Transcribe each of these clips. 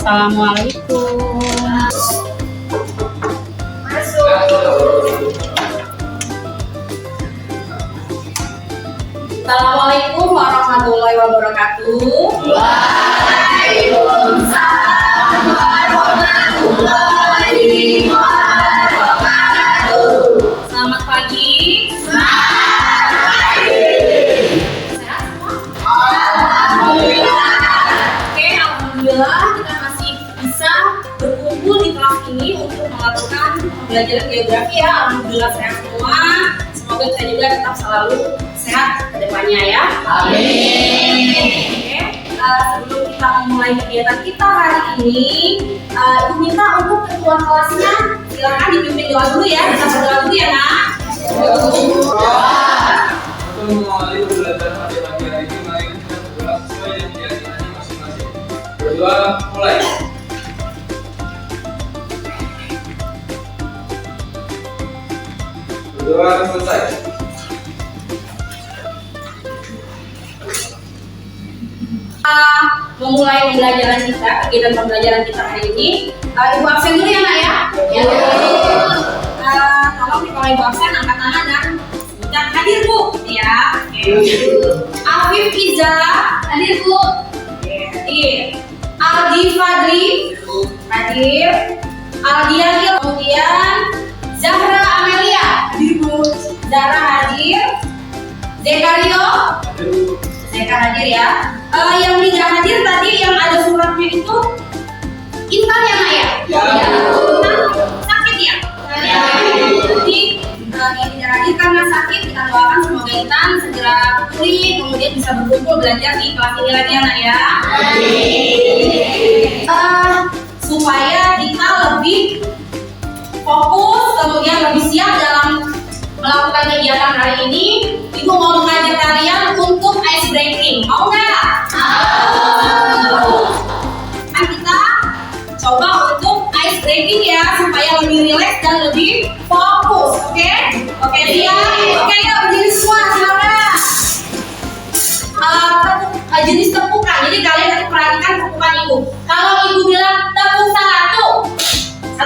Assalamualaikum. Assalamualaikum warahmatullahi wabarakatuh. Waalaikumsalam warahmatullahi wabarakatuh. Selamat pagi. Selamat pagi. Sehat semua? Alhamdulillah. Oke, alhamdulillah kita masih bisa berkumpul di kelas ini untuk melakukan pembelajaran geografi ya. Alhamdulillah sehat semua. Semoga kita juga tetap selalu sehat ke depannya ya. Amin. Oke, sebelum kita memulai kegiatan kita hari ini, Ibu minta untuk ketua kelasnya silakan dipimpin doa dulu ya. Kita berdoa dulu ya, Nak. Untuk mengawali pembelajaran pagi hari ini, mari kita berdoa sesuai yang keyakinan masing-masing. Berdoa mulai. Berdoa selesai. Memulai pembelajaran kita, kegiatan pembelajaran kita hari ini. Ibu absen dulu ya, Nak ya. Ya. Tolong kalau Ibu absen angkat tangan dan sebutkan hadir Bu. Ya. Afif Iza hadir Bu. Hadir. Aldi Fadli hadir. Aldianil, kemudian Zahra Amelia hadir Bu. Zahra hadir. Zekario Zeka hadir ya. Yang tidak hadir tadi yang ada suratnya itu Intan ya, Nak ya? Ya. Intan sakit ya? Ya. Jadi yang tidak hadir karena sakit, kita doakan semoga Intan segera pulih, kemudian bisa berkumpul belajar di kelas ini lagi ya, Nak ya. Supaya kita lebih fokus, kemudian lebih siap dalam melakukan kegiatan hari ini, Ibu mau mengajak kalian untuk ice breaking. Mau nggak? Nah, kita coba untuk ice breaking ya, supaya lebih rileks dan lebih fokus. Oke? Oke, siap. Oke, yuk berdiri semua, silakan. Jenis tepukan. Jadi kalian harus perhatikan tepukan Ibu. Kalau Ibu bilang tepuk satu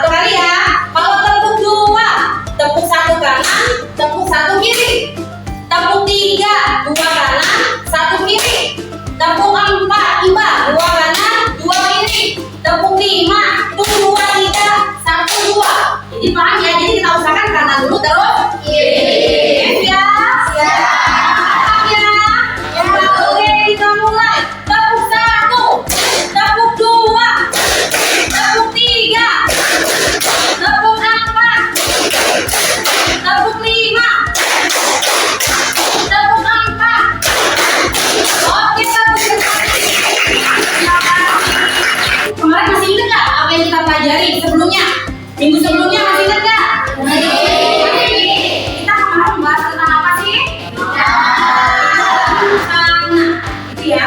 kali ya. Kalau tepuk dua, tepuk satu kanan, tepuk satu kiri. Tepuk tiga, dua kanan, satu kiri. Tepuk empat, dua kanan, dua kiri. Tepuk lima, dua tiga, satu dua. Jadi paham ya? Jadi kita usahakan kanan dulu terus kiri. Ya. Siap ya. Oke, kita mulai. Tepuk satu, tepuk dua, tepuk tiga, tepuk empat, tepuk lima, tepuk empat. Oke, tepuk kemarin masih ingat nggak apa yang kita pelajari sebelumnya? Minggu sebelumnya masih ingat nggak? Kita kemarin membahas tentang apa sih? Bencana, gitu ya.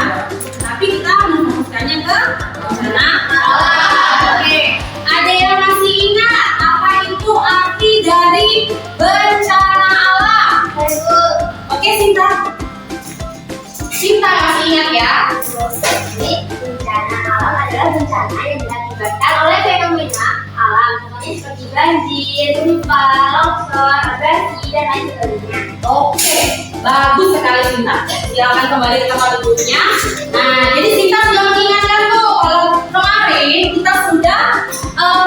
Tapi kita memfokuskannya ke bencana alam. Oke, ada yang masih ingat apa itu arti dari bencana alam? Oke, Sinta. Sinta masih ingat ya? Jadi, bencana alam adalah bencana yang diakibatkan oleh fenomena alam, contohnya seperti banjir, gempa, longsor, abrasi, dan lain sebagainya. Oke, bagus sekali Sinta. Silakan kembali ke tempat duduknya. Nah, jadi Sinta sudah mengingatkan tuh kalau kemarin kita sudah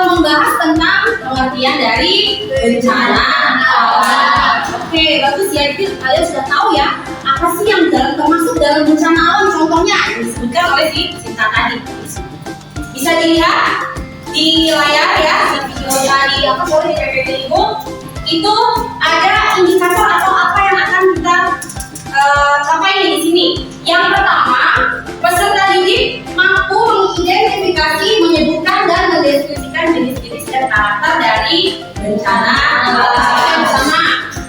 membahas tentang pengertian dari bencana alam. Oke, bagus ya. Jadi kalian sudah tahu ya apa sih yang termasuk dalam bencana alam. Contohnya yang disebutkan oleh si Sinta tadi. Bisa dilihat di layar ya, di videonya di di PPT Ibu. Itu ada indikator atau apa yang akan kita capai di sini. Yang pertama, peserta didik mampu mengidentifikasi, menyebutkan dan mendeskripsikan jenis-jenis dan karakter dari bencana alam bersama.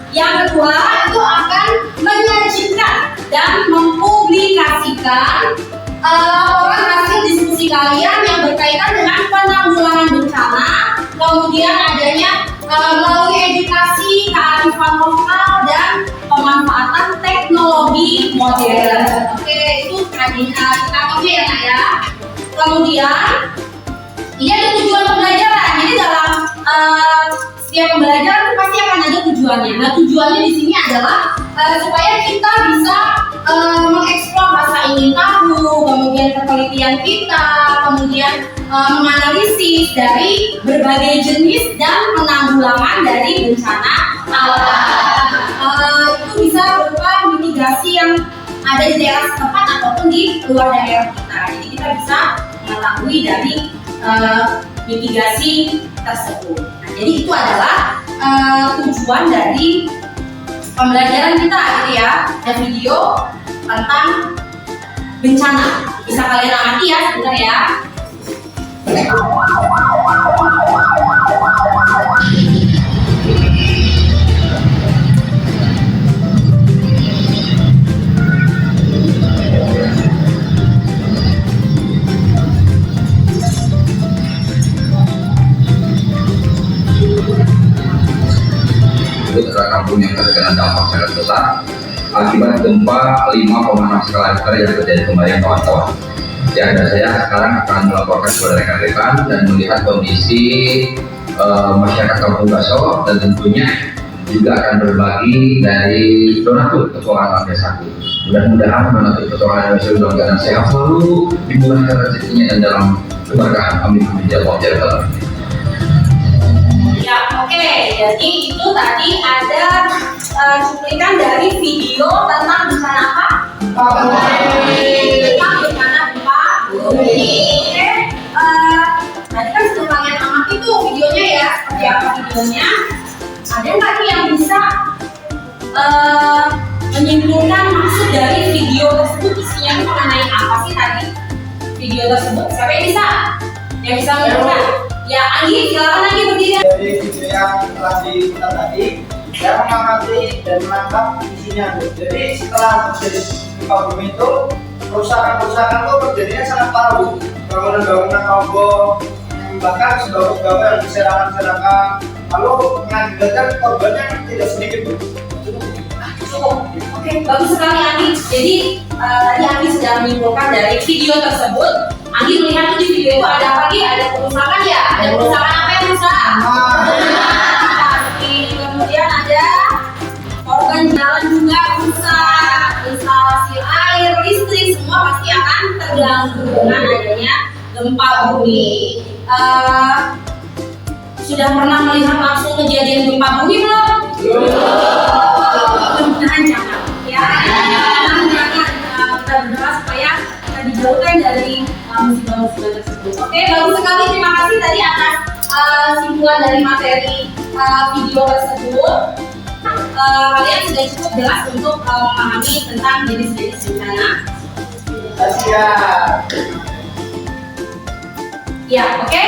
Yang kedua, itu akan menyajikan dan mempublikasikan laporan hasil diskusi kalian yang berkaitan dengan penanggulangan bencana, kemudian adanya melalui edukasi kearifan lokal dan pemanfaatan teknologi modern. Oke, itu indikatornya ya, Nak ya. Kemudian Ini ada tujuan pembelajaran. Jadi dalam setiap pembelajaran itu pasti akan ada tujuannya. Nah, tujuannya di sini adalah supaya kita bisa mengeksplor rasa ingin tahu, kemudian penelitian kita, kemudian menganalisis dari berbagai jenis dan penanggulangan dari bencana alam. Itu bisa berupa mitigasi yang ada di daerah setempat ataupun di luar daerah kita. Jadi kita bisa mengetahui dari mitigasi tersebut. Nah, jadi itu adalah tujuan dari pembelajaran kita gitu ya. Ada video tentang bencana. Bisa kalian amati ya sebentar ya. Adalah kampung yang terkena dampak sangat besar akibat gempa 5,6 skala Richter yang terjadi kemarin kawan-kawan. Ya, dan saya sekarang akan melaporkan kepada rekan-rekan dan melihat kondisi masyarakat Kampung Gaso, dan tentunya juga akan berbagi dari donatur Petualangan Desa. Mudah-mudahan donatur Petualangan Desa dalam sehat selalu, dimudahkan rezekinya dan dalam keberkahan. Amin amin ya Allah. Ya, oke. Jadi itu tadi ada cuplikan dari video tentang bencana apa? Tentang bencana gempa bumi. Oke. Tadi kan sudah kalian amati tuh videonya ya. Seperti apa videonya? Ada nggak nih yang bisa menyimpulkan maksud dari video tersebut, isinya itu mengenai apa sih tadi video tersebut? Siapa yang bisa? Yang bisa menentukan? Ya, Anggi, silakan Anggi berdiri. Dari video yang telah diputar tadi, saya mengamati dan menangkap isinya. Jadi setelah terjadi gempa bumi itu, kerusakan itu terjadinya sangat parah. Bangunan-bangunan roboh, bahkan sebagus-bagus yang berserakan-serakan, lalu mengakibatkan korbannya tidak sedikit. Cukup. Oke, bagus sekali Anggi. Jadi tadi Anggi sudah menyimpulkan dari video tersebut. Anggi melihat tuh di video itu ada apa lagi? Ada kerusakan ya? Ada kerusakan apa yang rusak? Kemudian ada organ jalan juga rusak, instalasi air, listrik, semua pasti akan terganggu dengan adanya gempa bumi. Sudah pernah melihat langsung kejadian gempa bumi belum? Mudah-mudahan jangan ya. Jangan kita berdoa supaya kita dijauhkan dari musibah-musibah tersebut. Oke, bagus sekali. Terima kasih tadi atas simpulan dari materi video tersebut. Kalian sudah cukup jelas untuk memahami tentang jenis-jenis bencana. Ya, oke.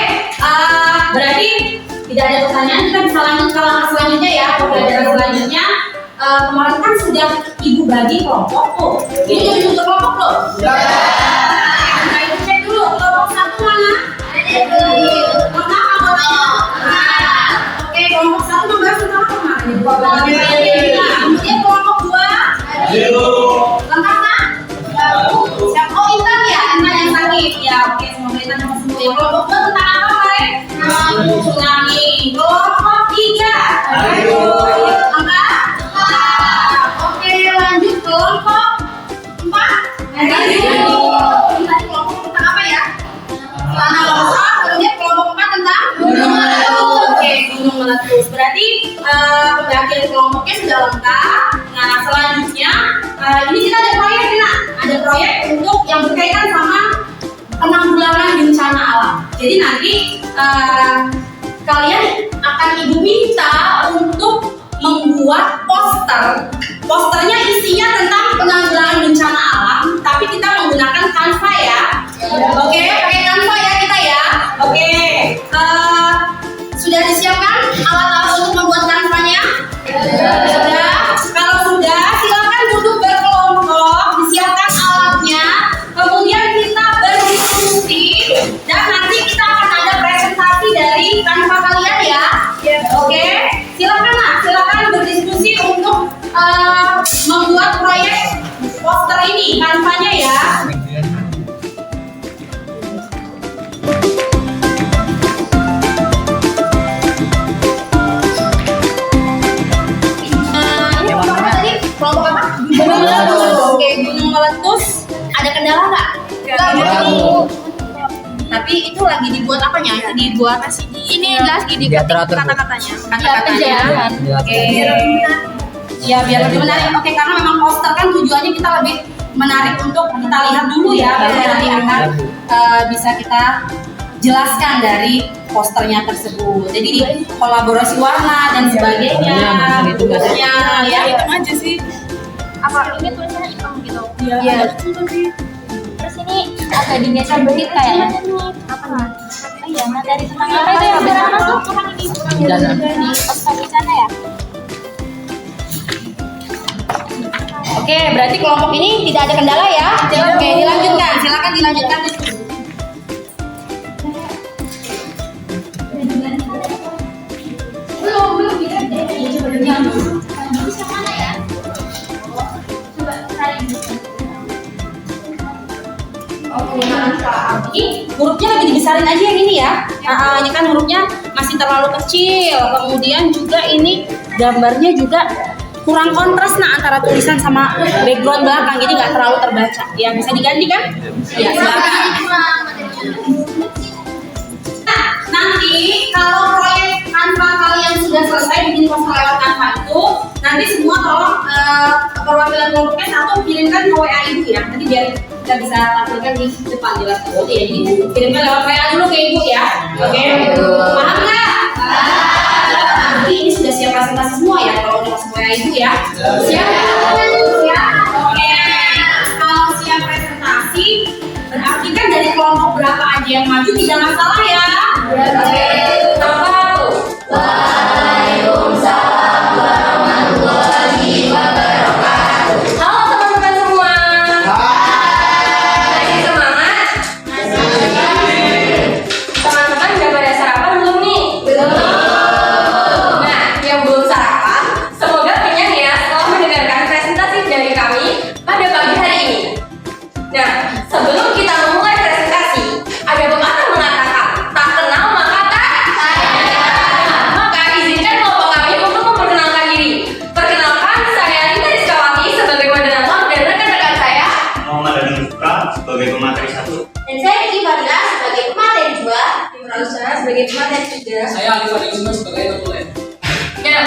Berarti tidak ada pertanyaan, kita bisa lanjut ke langkah selanjutnya ya. Pembelajaran selanjutnya kemarin kan sudah ibu bagi kelompok tuh. Ini jadi untuk kelompok loh. Nah, itu cek dulu kelompok satu mana? Lengkap anggotanya. Oke, kelompok satu membahas tentang apa kemarin? Kemudian kelompok dua. Lengkap kan? Siapa? Oh, Intan ya, Intan yang sakit. Ya, oke, semoga Intan cepat sembuh. Yang kelompok dua tentang apa kemarin? Tsunami. Kelompok tiga. Lengkap? Oke, lanjut kelompok empat. Tadi kelompok tentang apa ya? Tanah longsor. Kemudian kelompok empat tentang gunung meletus. Oke, gunung meletus. Berarti pembagian kelompoknya sudah lengkap. Nah, selanjutnya ini kita ada proyek nih, Nak. Ada proyek untuk yang berkaitan sama penanggulangan bencana alam. Jadi nanti kalian akan ibu minta untuk membuat poster. Posternya isinya tentang penanggulangan bencana alam, tapi kita menggunakan Canva ya. Oke, pakai Canva ya kita ya. Oke, sudah disiapkan alat-alat untuk membuat Canva-nya? Sudah. Kalau sudah, silakan duduk berkelompok, disiapkan alatnya. Kemudian kita berdiskusi dan nanti kita akan ada presentasi dari Canva kalian ya. Oke, silakan Nak, silakan berdiskusi untuk membuat proyek poster ini, Canva-nya ya. kendala nggak? Bu. Tapi itu lagi dibuat apanya? Itu dibuat ini lagi diketik kata-katanya. Kata-katanya. Oke. Ya biar lebih menarik. Oke, karena memang poster kan tujuannya kita lebih menarik untuk kita lihat dulu ya, baru nanti akan bisa kita jelaskan dari posternya tersebut. Jadi kolaborasi warna dan sebagainya, bentuknya ya itu aja sih. Apa ini tulisannya hitam gitu? Iya. Terus ini agak digeser dikit kayaknya. Apa? Oh iya, materi tentang apa itu yang bersama tuh? Di poster di sana ya? Oke, berarti kelompok ini tidak ada kendala ya? Oke, dilanjutkan. Silakan dilanjutkan. Belum bisa deh. Bisa mana ya? Coba cari. Oke, ini hurufnya lebih dibesarin aja yang ini ya. Ini kan hurufnya masih terlalu kecil. Kemudian juga ini gambarnya juga kurang kontras antara tulisan sama background belakang, jadi nggak terlalu terbaca. Ya bisa diganti kan? Ya silakan. Nah, nanti kalau proyek Canva kalian sudah selesai bikin poster lewat Canva itu, nanti semua tolong perwakilan kelompoknya satu kirimkan ke WA ibu ya. Nanti biar kita bisa tampilkan di depan jelas tuh ya. Jadi kirimkan lewat WA dulu ke ibu ya. Oke? Paham nggak? Nanti ini sudah siap presentasi semua ya, kalau udah masuk WA ibu ya. Siap? Siap? Oke. Kalau siap presentasi, berarti kan dari kelompok berapa aja yang maju tidak masalah ya. Oke. Waalaikumsalam warahmatullahi wabarakatuh. Halo teman-teman semua. Masih semangat? Teman-teman udah pada sarapan belum nih? Belum. Nah, yang belum sarapan, semoga kenyang ya setelah mendengarkan presentasi dari kami pada pagi hari ini. Nah, sebelum kita memulai presentasi, ada pepatah mengatakan, tak kenal maka tak sayang. Maka izinkan kelompok kami untuk memperkenalkan diri. Perkenalkan, saya Rita Rizkawati sebagai moderator dan rekan-rekan saya Muhammad Dani Putra sebagai pemateri 1. Dan saya Riki Fadila sebagai pemateri 2, Imran Usana sebagai pemateri 3. Saya Alif Yusuf sebagai ketua. Nah,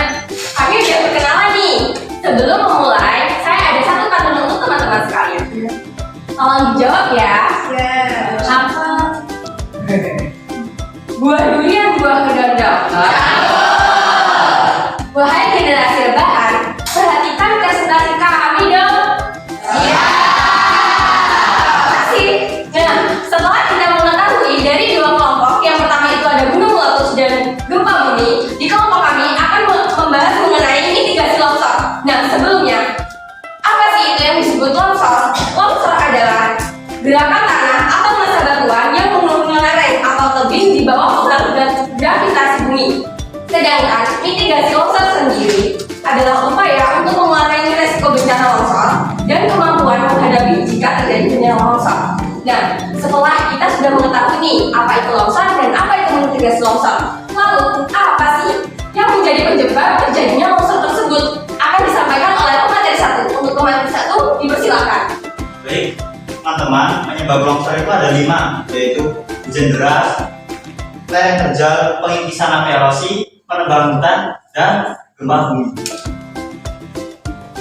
kami udah perkenalan nih. Sebelum memulai, saya ada satu pantun untuk teman-teman sekalian. Tolong dijawab ya. Apa? Buah durian, buah kedondong. Wahai generasi rebahan, perhatikan presentasi kami dong. Kasih. Nah, setelah kita mengetahui dari dua kelompok, yang pertama itu ada gunung meletus dan gempa bumi, di kelompok kami akan membahas mengenai mitigasi longsor. Nah, sebelumnya, apa sih itu yang disebut longsor? Longsor adalah gerakan tanah atau massa batuan yang menurunnya lereng atau tebing di bawah pengaruh gravitasi bumi. Sedangkan mitigasi longsor sendiri adalah upaya untuk mengurangi resiko bencana longsor dan kemampuan menghadapi jika terjadi bencana longsor. Nah, setelah kita sudah mengetahui nih apa itu longsor dan apa itu mitigasi longsor, lalu apa sih yang menjadi penyebab terjadinya longsor tersebut akan disampaikan oleh pemateri 1. Untuk pemateri 1 dipersilakan. Baik, teman-teman, penyebab longsor itu ada 5, yaitu hujan deras, lereng terjal, pengikisan erosi, penebang hutan, dan gempa bumi.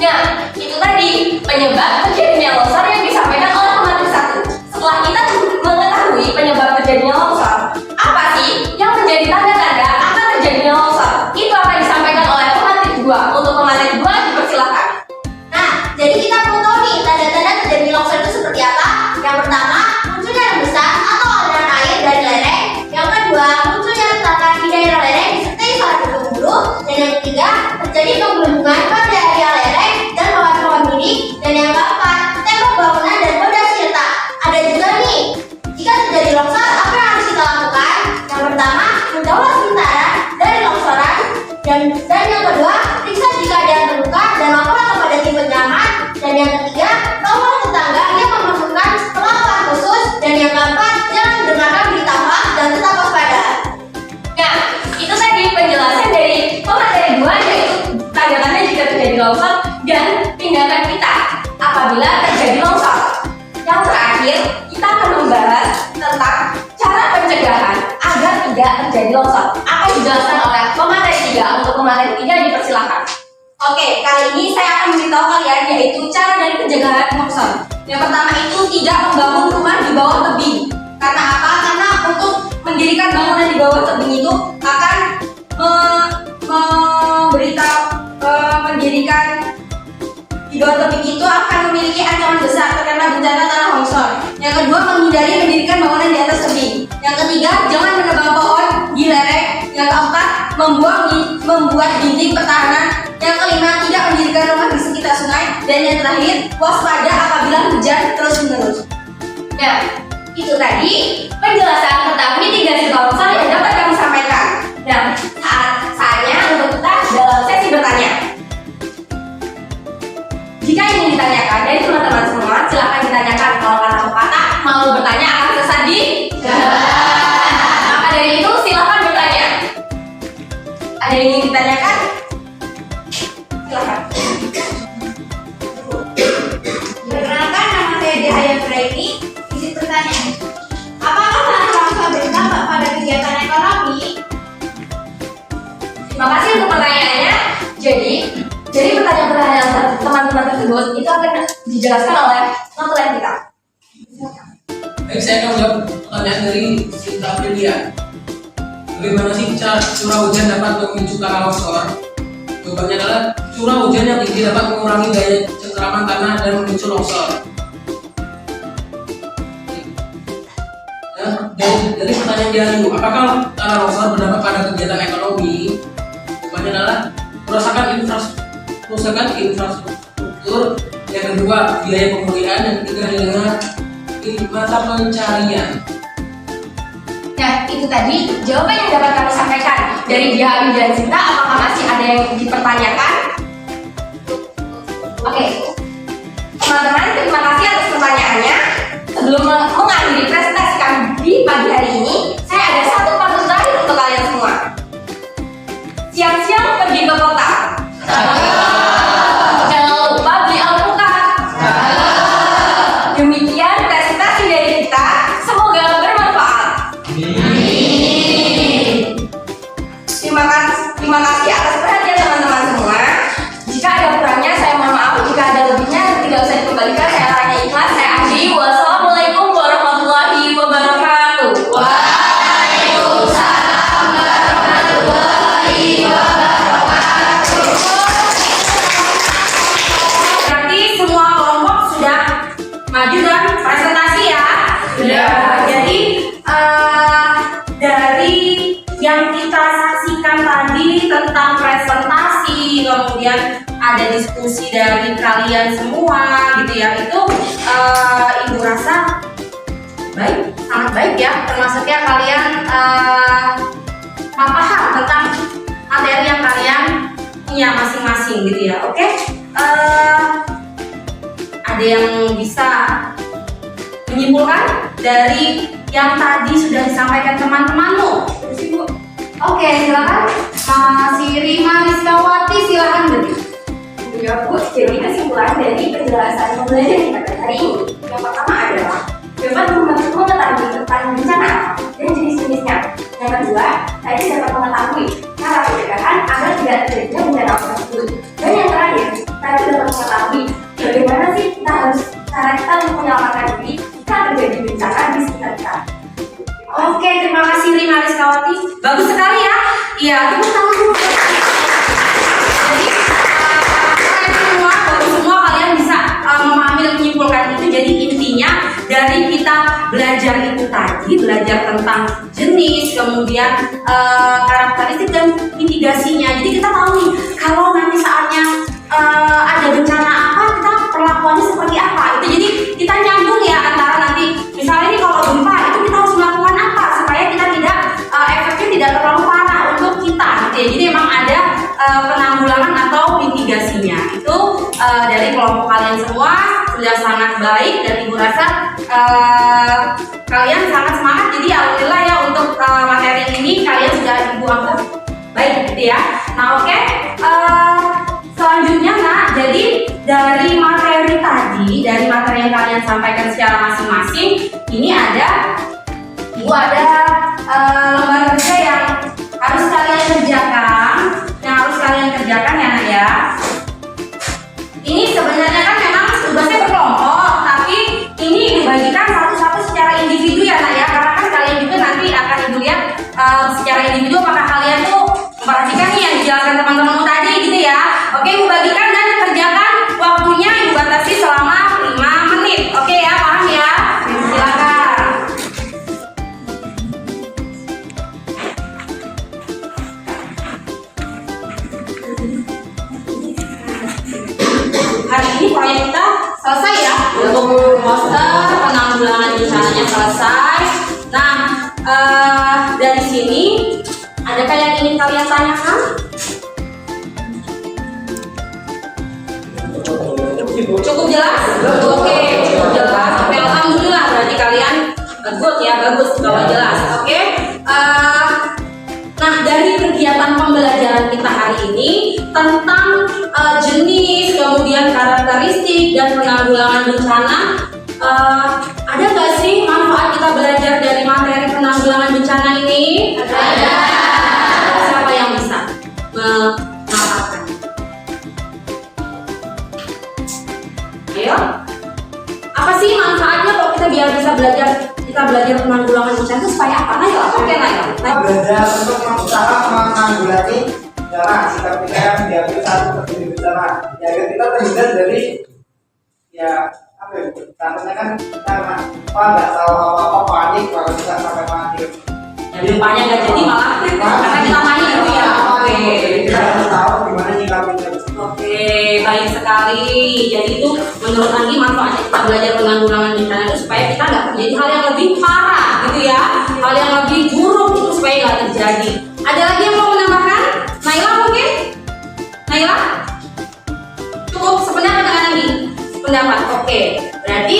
Nah, itu tadi penyebab terjadinya longsor yang disampaikan oleh pemateri 1. Setelah kita mengetahui penyebab terjadinya longsor, apa sih yang menjadi tanda-tanda akan terjadinya longsor? Itu akan disampaikan oleh pemateri 2. Untuk pemateri 2 dipersilakan. Nah, jadi kita perlu tahu nih tanda-tanda terjadi longsor itu seperti apa. Yang pertama, munculnya rembusan atau aliran air dari lereng. Yang kedua, munculnya retakan di daerah lereng disertai suara gemuruh. Dan yang ketiga, terjadi penggelembungan pada area lereng dan pohon-pohon duri. Dan yang keempat, tembok bangunan dan fondasi retak. Ada juga nih, jika terjadi longsor, apa yang harus kita lakukan? Yang pertama, menjauh sementara dari longsoran. Dan yang kedua, periksa jika ada yang terluka dan laporkan kepada tim penyelamat. Dan yang ketiga, telepon tetangga yang memerlukan perlakuan khusus. Dan yang keempat, jangan mendengarkan berita hoax dan tetap waspada. Nah, itu tadi penjelasan dari pemateri 2, yaitu tanda-tanda jika terjadi longsor dan tindakan kita apabila terjadi longsor. Yang terakhir membahas tentang cara pencegahan agar tidak terjadi longsor. Akan dijelaskan oleh pemateri 3. Untuk pemateri 3 dipersilakan. Oke, kali ini saya akan memberitahu kalian yaitu cara dari pencegahan longsor. Yang pertama itu tidak membangun rumah di bawah tebing. Karena apa? Karena untuk mendirikan bangunan di bawah tebing itu akan mendirikan di bawah tebing itu akan memiliki ancaman besar terkena bencana tanah longsor. Yang kedua, menghindari mendirikan bangunan di atas tebing. Yang ketiga, jangan menebang pohon di lereng. Yang keempat, membuat dinding pertahanan. Yang kelima, tidak mendirikan rumah di sekitar sungai. Dan yang terakhir, waspada apabila hujan terus-menerus. Nah, itu tadi penjelasan tentang mitigasi longsor yang dapat kami sampaikan. Nah, saatnya untuk kita dalam sesi bertanya. Jika ingin ditanyakan dari teman-teman semua, silakan ditanyakan. Kalau kata pepatah, mau bertanya akan sesat di jalan. Maka dari itu silakan bertanya. Ada yang ingin ditanyakan? Silakan. Perkenalkan, nama saya Dehaya Braini. Isi pertanyaan, apakah tanah longsor berdampak pada kegiatan ekonomi? Terima kasih untuk pertanyaannya. Jadi pertanyaan-pertanyaan teman-teman tersebut itu akan dijelaskan oleh notulen kita. Baik, saya akan menjawab pertanyaan dari Sinta Aprilia. Bagaimana sih cara curah hujan dapat memicu tanah longsor? Jawabannya adalah curah hujan yang tinggi dapat mengurangi daya cengkeraman tanah dan memicu longsor. Dari pertanyaan Diayu, apakah tanah longsor berdampak pada kegiatan ekonomi? Jawabannya adalah kerusakan infrastruktur. Yang kedua, biaya pemulihan. Yang ketiga adalah mata pencarian. Nah, itu tadi jawaban yang dapat kami sampaikan dari Diayu dan Sinta. Apakah masih ada yang dipertanyakan? Oke, teman-teman, terima kasih atas pertanyaannya. Sebelum mengakhiri presentasi kami di pagi hari ini, saya ada satu pantun terakhir untuk kalian semua. Siang-siang pergi ke kota. Jangan lupa beli alpukat. Demikian presentasi dari kita. Semoga bermanfaat. Terima kasih atas perhatian teman-teman semua. Jika ada kurangnya, saya mohon maaf. Jika ada lebihnya, tidak usah dikembalikan. Saya hanya ikhlas. Saya akhiri. Wassalamualaikum warahmatullahi wabarakatuh. Waalaikumsalam warahmatullahi wabarakatuh. Berarti semua kelompok sudah maju dan presentasi ya. Sudah. Jadi dari yang kita saksikan tadi tentang presentasi, kemudian ada diskusi dari kalian semua gitu ya. Itu Ibu rasa baik, sangat baik ya. Termasuknya kalian paham tentang materi yang kalian punya masing-masing gitu ya. Oke. Ada yang bisa menyimpulkan dari yang tadi sudah disampaikan teman-temanmu? Terus Ibu. Oke, silakan. Siri Mariskawati, silakan beri. Ya Bu, jadi kesimpulan dari penjelasan pembelajaran kita hari ini yang pertama adalah dapat mengetahui tentang bencana dan jenis-jenisnya. Yang kedua, tadi dapat mengetahui cara pencegahan agar tidak terjadi bencana tersebut. Dan yang terakhir, tadi dapat mengetahui bagaimana sih cara kita untuk menyelamatkan diri jika terjadi bencana di sekitar kita. Oke, terima kasih Rima Rizkawati. Bagus sekali ya. Iya, tepuk tangan dulu. Jadi semua kalian bisa memahami dan menyimpulkan itu. Jadi intinya dari kita belajar itu tadi, belajar tentang jenis, kemudian karakteristik dan mitigasinya. Jadi kita tahu nih, kalau nanti saatnya ada bencana apa, kita perlakuannya seperti apa. Itu jadi kita nyambung ya antara nanti misalnya ini kalau gempa itu kita harus melakukan apa supaya kita tidak efeknya tidak terlalu parah untuk kita gitu ya. Jadi memang ada penanggulangan atau mitigasinya. Itu dari kelompok kalian semua sudah sangat baik dan Ibu rasa kalian sangat semangat. Jadi alhamdulillah ya untuk materi ini kalian sudah Ibu anggap baik gitu ya. Nah oke, selanjutnya nah jadi dari materi tadi, dari materi yang kalian sampaikan secara masing-masing, ini ada lembar kerja yang harus kalian kerjakan, ya nak ya. Ini sebenarnya kan memang tugasnya berkelompok, tapi ini dibagikan satu-satu secara individu ya nak ya, karena kan kalian juga nanti akan ibu lihat secara individu apakah kalian tuh memperhatikan nih yang dijelaskan teman-temanmu tadi gitu ya. Oke, ibu bagikan dan kerjakan, waktunya ibu batasi selama 5 menit. Oke ya, paham ya? Silakan. Hari ini proyek kita selesai ya, untuk poster penanggulangan bencananya selesai. Nah, dari sini adakah yang ingin kalian tanyakan? Cukup jelas? Oke, cukup jelas. Oke, alhamdulillah berarti kalian good ya, bagus kalau jelas. Oke. Nah, dari kegiatan pembelajaran kita hari ini tentang jenis, kemudian karakteristik dan penanggulangan bencana, ada nggak sih manfaat kita belajar dari materi penanggulangan bencana ini? Ada. Siapa yang bisa mengatakan? Ayo. Apa sih manfaatnya kok kita biar bisa belajar penanggulangan bencana itu supaya apa? Naila, oke Naila. Belajar untuk cara menanggulangi bencana jika kita yang diambil satu terjadi bencana, ya agar kita terhindar dari contohnya kan kita nggak tahu apa-apa, panik, kalau kita sampai panik. Yang depannya nggak jadi malah karena kita panik gitu ya. Oke. Kita harus tahu gimana nyikapinnya. Oke, baik sekali. Jadi itu menurut Anggi manfaatnya kita belajar penanggulangan bencana itu supaya kita nggak terjadi hal yang lebih parah gitu ya, hal yang lebih buruk itu supaya nggak terjadi. Ada lagi yang mau menambahkan? Naila mungkin? Naila? Cukup sebenarnya dengan Anggi pendapat. Oke, berarti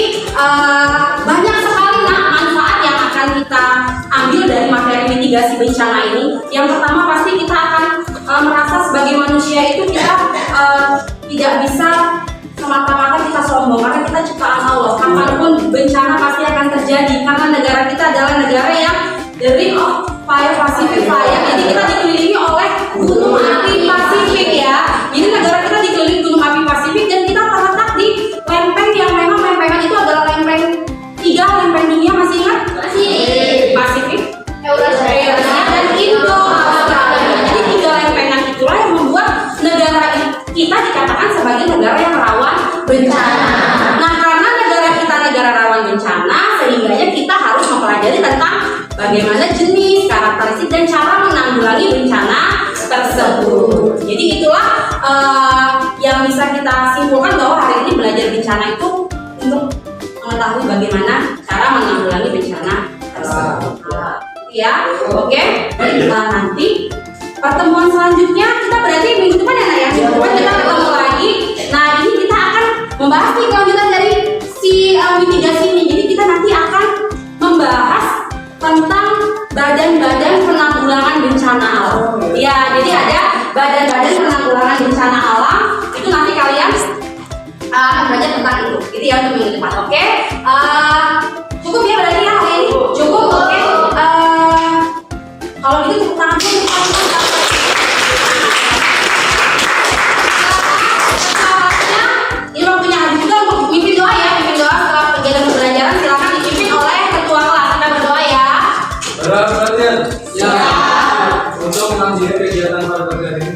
banyak sekali manfaat yang akan kita ambil dari materi mitigasi bencana ini. Yang pertama pasti kita akan merasa sebagai manusia itu kita tidak bisa semata-mata kita sombong karena kita ciptaan Allah. Kapanpun bencana pasti akan terjadi karena negara kita adalah negara yang the ring of fire, Pacific fire. Jadi kita dikelilingi oleh gunung api Pasifik ya. Jadi negara kita dikelilingi gunung api Pasifik dan kita terletak di lempeng yang memang lempengan itu adalah lempeng 3 lempeng dunia, masih ingat? Masih. Pasifik, Eurasia dan Indo Australia. Jadi 3 lempengan itulah yang membuat negara kita dikatakan sebagai negara yang rawan bencana. Nah, karena negara kita negara rawan bencana, sehingganya kita harus mempelajari tentang bagaimana jenis, karakteristik dan cara menanggulangi bencana tersebut. Jadi itulah yang bisa kita simpulkan bahwa hari ini belajar bencana itu untuk mengetahui bagaimana cara menanggulangi bencana tersebut. Ya, oke. Nah, nanti pertemuan selanjutnya kita berarti minggu depan ya Nak ya. Minggu depan kita ketemu lagi. Nah, ini kita akan membahas nih kelanjutan dari si mitigasi ini. Jadi kita nanti akan membahas tentang badan-badan penanggulangan bencana alam. Ya, jadi ada badan-badan penanggulangan bencana alam. Itu nanti kalian akan belajar tentang itu. Itu ya untuk minggu depan. Oke. Cukup ya berarti ya hari ini. Cukup. Oke. Kalau gitu tepuk tangan dulu. Ini waktunya habis juga untuk mimpin doa ya. Mimpin doa setelah kegiatan pembelajaran silakan dipimpin oleh ketua kelas. Kita berdoa ya. Perhatian, ya, untuk mengakhiri kegiatan pada pagi hari ini